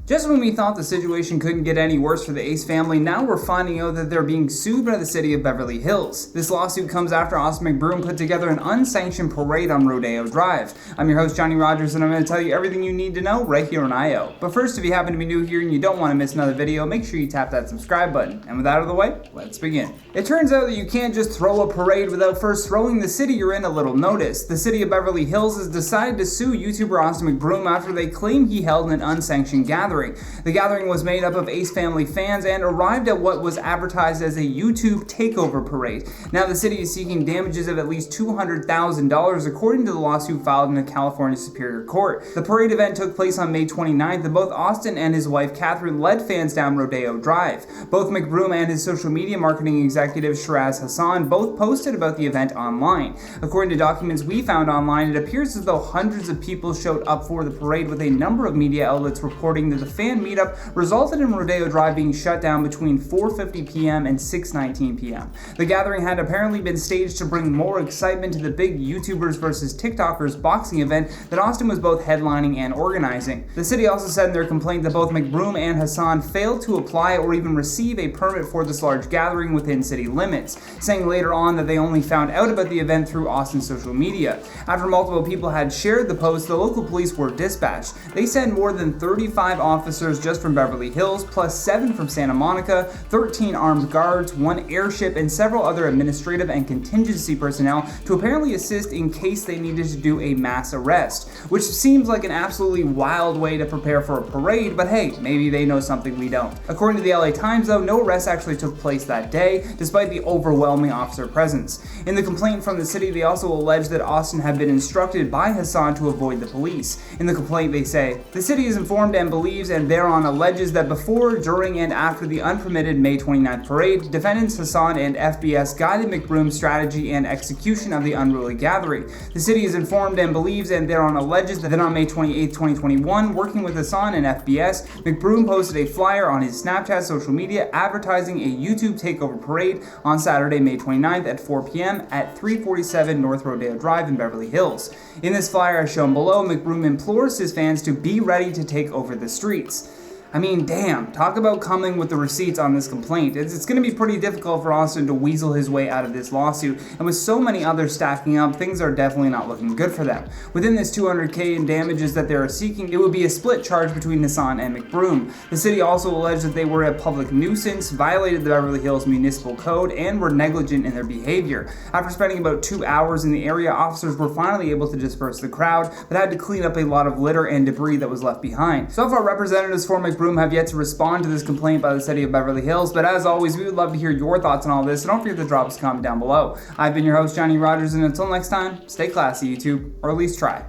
Just when we thought the situation couldn't get any worse for the Ace family, now we're finding out that they're being sued by the City of Beverly Hills. This lawsuit comes after Austin McBroom put together an unsanctioned parade on Rodeo Drive. I'm your host, Johnny Rogers, and I'm going to tell you everything you need to know right here on IO. But first, if you happen to be new here and you don't want to miss another video, make sure you tap that subscribe button. And with that out of the way, let's begin. It turns out that you can't just throw a parade without first throwing the city you're in a little notice. The City of Beverly Hills has decided to sue YouTuber Austin McBroom after they claim he held an unsanctioned gathering. The gathering was made up of Ace family fans and arrived at what was advertised as a YouTube takeover parade. Now the city is seeking damages of at least $200,000 according to the lawsuit filed in the California Superior Court. The parade event took place on May 29th and both Austin and his wife Catherine led fans down Rodeo Drive. Both McBroom and his social media marketing executive Shiraz Hassan both posted about the event online. According to documents we found online, it appears as though hundreds of people showed up for the parade, with a number of media outlets reporting that the fan meetup resulted in Rodeo Drive being shut down between 4:50 p.m. and 6:19 p.m. The gathering had apparently been staged to bring more excitement to the big YouTubers versus TikTokers boxing event that Austin was both headlining and organizing. The city also said in their complaint that both McBroom and Hassan failed to apply or even receive a permit for this large gathering within city limits, saying later on that they only found out about the event through Austin's social media. After multiple people had shared the post, the local police were dispatched. They sent more than 35 officers just from Beverly Hills, plus 7 from Santa Monica, 13 armed guards, 1 airship, and several other administrative and contingency personnel to apparently assist in case they needed to do a mass arrest, which seems like an absolutely wild way to prepare for a parade, but hey, maybe they know something we don't. According to the LA Times though, no arrests actually took place that day, despite the overwhelming officer presence. In the complaint from the city, they also allege that Austin had been instructed by Hassan to avoid the police. In the complaint they say, "The city is informed and believes and thereon alleges that before, during, and after the unpermitted May 29th parade, defendants Hassan and FBS guided McBroom's strategy and execution of the unruly gathering. The city is informed and believes and thereon alleges that on May 28, 2021, working with Hassan and FBS, McBroom posted a flyer on his Snapchat social media advertising a YouTube takeover parade on Saturday, May 29th at 4 p.m. at 347 North Rodeo Drive in Beverly Hills. In this flyer as shown below, McBroom implores his fans to be ready to take over the streets." I mean, damn, talk about coming with the receipts on this complaint. It's going to be pretty difficult for Austin to weasel his way out of this lawsuit, and with so many others stacking up, things are definitely not looking good for them. Within this $200K in damages that they are seeking, it would be a split charge between Hassan and McBroom. The city also alleged that they were a public nuisance, violated the Beverly Hills Municipal Code, and were negligent in their behavior. After spending about 2 hours in the area, officers were finally able to disperse the crowd, but had to clean up a lot of litter and debris that was left behind. So far, representatives for McBroom have yet to respond to this complaint by the City of Beverly Hills, but as always, we would love to hear your thoughts on all this, so don't forget to drop us a comment down below. I've been your host, Johnny Rogers, and until next time, stay classy, YouTube, or at least try.